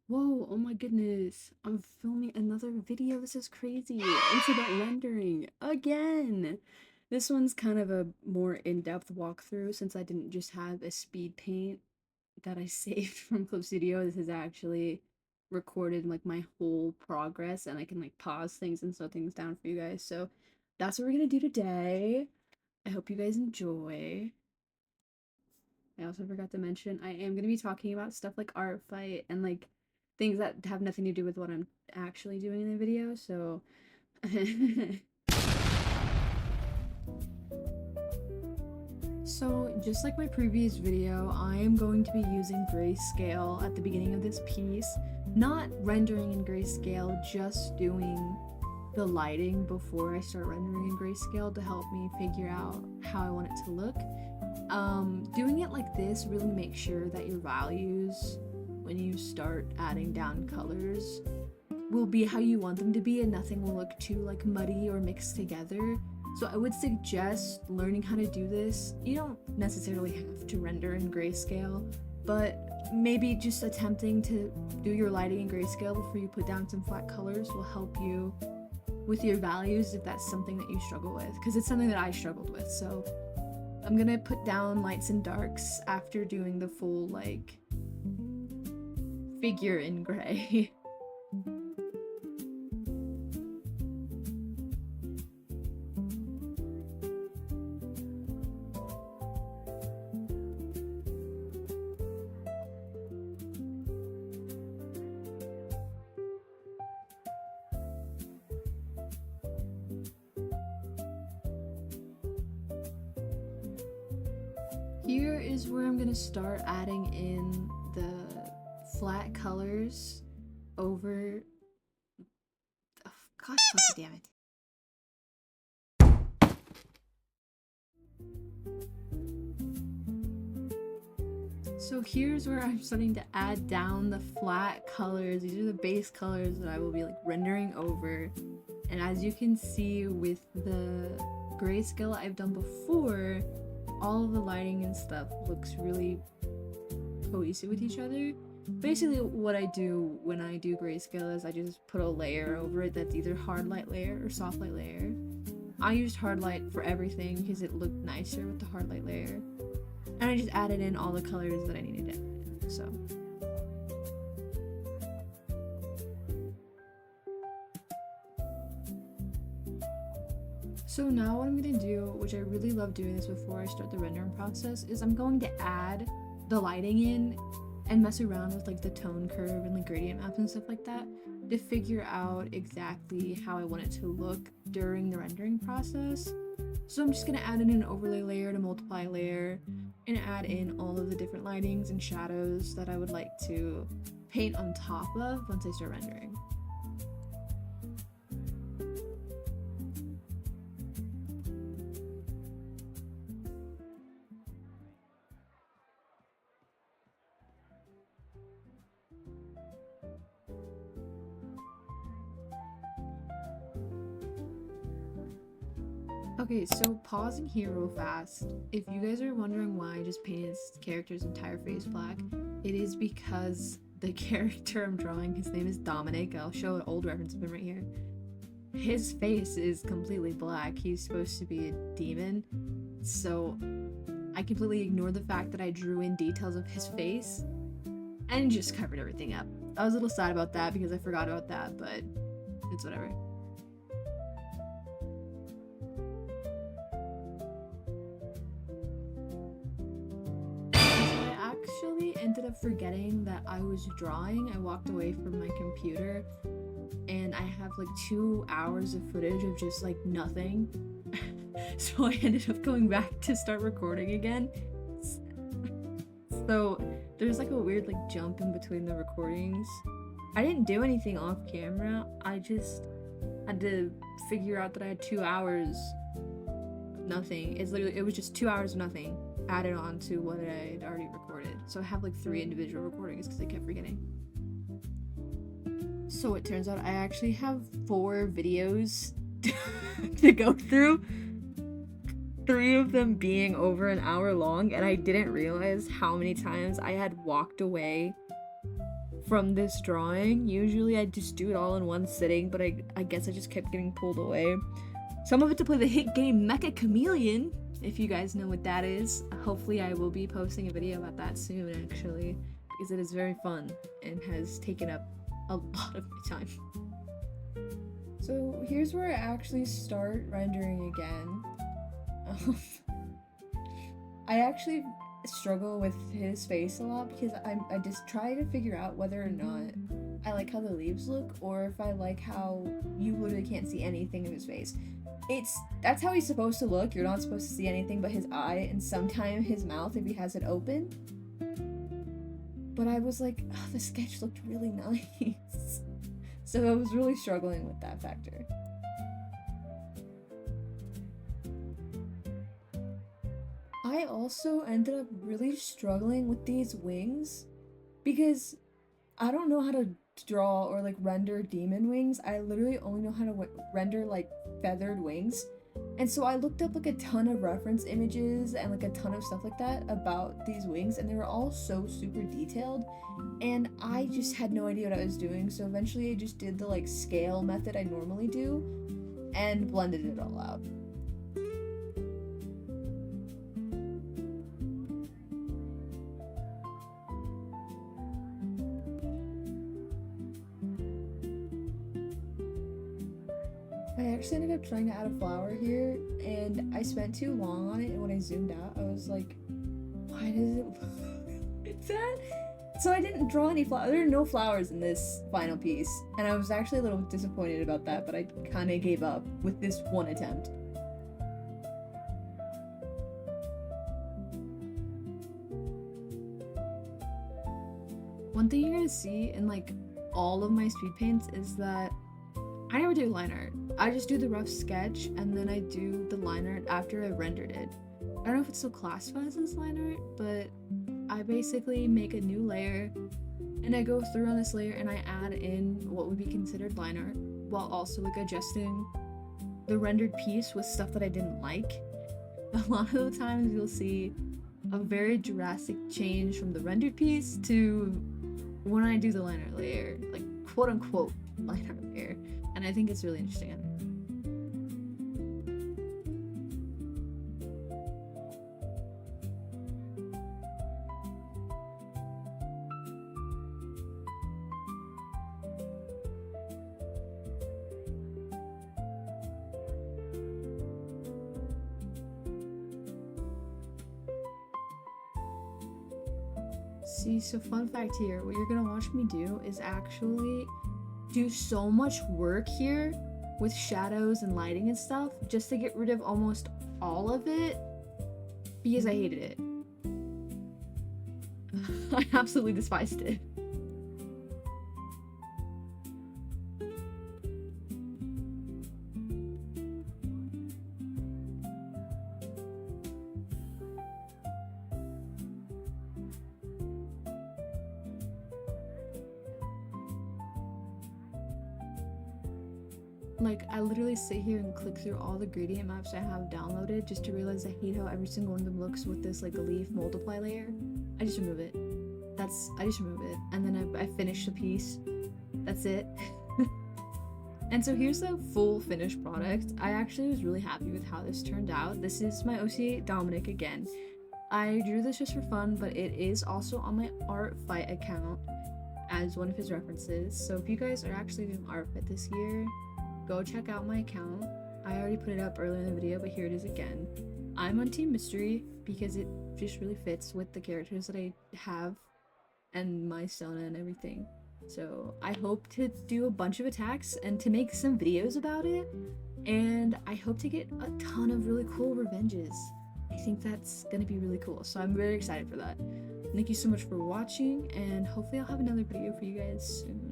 Whoa, oh my goodness. I'm filming another video. This is crazy. It's about rendering again. This one's kind of a more in-depth walkthrough since I didn't just have a speed paint that I saved from Clip Studio. This is actually recorded like my whole progress and I can like pause things and slow things down for you guys. So that's what we're gonna do today. I hope you guys enjoy. I also forgot to mention I am going to be talking about stuff like art fight and like things that have nothing to do with what I'm actually doing in the video. So So just like my previous video, I am going to be using grayscale at the beginning of this piece, not rendering in grayscale, just doing the lighting before I start rendering in grayscale to help me figure out how I want it to look. Doing it like this really makes sure that your values, when you start adding down colors, will be how you want them to be and nothing will look too like muddy or mixed together. So I would suggest learning how to do this. You don't necessarily have to render in grayscale, but maybe just attempting to do your lighting in grayscale before you put down some flat colors will help you with your values if that's something that you struggle with, because it's something that I struggled with. So I'm gonna put down lights and darks after doing the full like figure in gray. Here is where I'm gonna start adding in the flat colors over. Oh, God fucking damn it. So here's where I'm starting to add down the flat colors. These are the base colors that I will be like rendering over. And as you can see with the grayscale I've done before, all of the lighting and stuff looks really cohesive with each other. Basically what I do when I do grayscale is I just put a layer over it that's either hard light layer or soft light layer. I used hard light for everything because it looked nicer with the hard light layer. And I just added in all the colors that I needed to add in, so. So now what I'm gonna do, which I really love doing this before I start the rendering process, is I'm going to add the lighting in and mess around with like the tone curve and the gradient maps and stuff like that to figure out exactly how I want it to look during the rendering process. So I'm just gonna add in an overlay layer and a multiply layer and add in all of the different lightings and shadows that I would like to paint on top of once I start rendering. Okay, so pausing here real fast. If you guys are wondering why I just painted this character's entire face black, it is because the character I'm drawing, his name is Dominic. I'll show an old reference of him right here. His face is completely black. He's supposed to be a demon. So I completely ignored the fact that I drew in details of his face and just covered everything up. I was a little sad about that because I forgot about that, but it's whatever. Actually ended up forgetting that I was drawing. I walked away from my computer and I have like 2 hours of footage of just like nothing. So I ended up going back to start recording again. So there's like a weird like jump in between the recordings. I didn't do anything off camera. I just had to figure out that I had 2 hours of nothing. It was just 2 hours of nothing added on to what I had already recorded. So I have like 3 individual recordings because I kept forgetting. So it turns out I actually have 4 videos to go through. 3 of them being over an hour long, and I didn't realize how many times I had walked away from this drawing. Usually I just do it all in one sitting, but I guess I just kept getting pulled away. Some of it to play the hit game Mecha Chameleon, if you guys know what that is. Hopefully I will be posting a video about that soon, actually, because it is very fun and has taken up a lot of my time. So here's where I actually start rendering again. I actually struggle with his face a lot because I just try to figure out whether or not I like how the leaves look, or if I like how you literally can't see anything of his face. That's how he's supposed to look. You're not supposed to see anything but his eye and sometimes his mouth if he has it open. But I was like, oh, the sketch looked really nice. So I was really struggling with that factor. I also ended up really struggling with these wings because I don't know how to draw or like render demon wings. I literally only know how to render like feathered wings. And so I looked up like a ton of reference images and like a ton of stuff like that about these wings, and they were all so super detailed, and I just had no idea what I was doing. So eventually I just did the like scale method I normally do and blended it all out. I actually ended up trying to add a flower here, and I spent too long on it, and when I zoomed out, I was like, why does it look like that? So I didn't draw any flowers. There are no flowers in this final piece, and I was actually a little disappointed about that, but I kind of gave up with this one attempt. One thing you're gonna see in like all of my speed paints is that I never do line art. I just do the rough sketch and then I do the line art after I rendered it. I don't know if it still classifies as line art, but I basically make a new layer and I go through on this layer and I add in what would be considered line art while also like adjusting the rendered piece with stuff that I didn't like. A lot of the times you'll see a very drastic change from the rendered piece to when I do the line art layer, like quote unquote line art layer. And I think it's really interesting. See, so fun fact here, what you're gonna watch me do is actually do so much work here with shadows and lighting and stuff just to get rid of almost all of it because I hated it. I absolutely despised it. Like, I literally sit here and click through all the gradient maps I have downloaded just to realize I hate how every single one of them looks with this like leaf multiply layer. I just remove it. I just remove it. And then I finish the piece. That's it. And so here's the full finished product. I actually was really happy with how this turned out. This is my OC Dominic again. I drew this just for fun, but it is also on my artfight account as one of his references. So if you guys are actually doing artfight this year, go check out my account. I already put it up earlier in the video, but here it is again. I'm on Team Mystery because it just really fits with the characters that I have and my Sona and everything. So I hope to do a bunch of attacks and to make some videos about it, and I hope to get a ton of really cool revenges. I think that's gonna be really cool, so I'm very excited for that. Thank you so much for watching, and hopefully I'll have another video for you guys soon.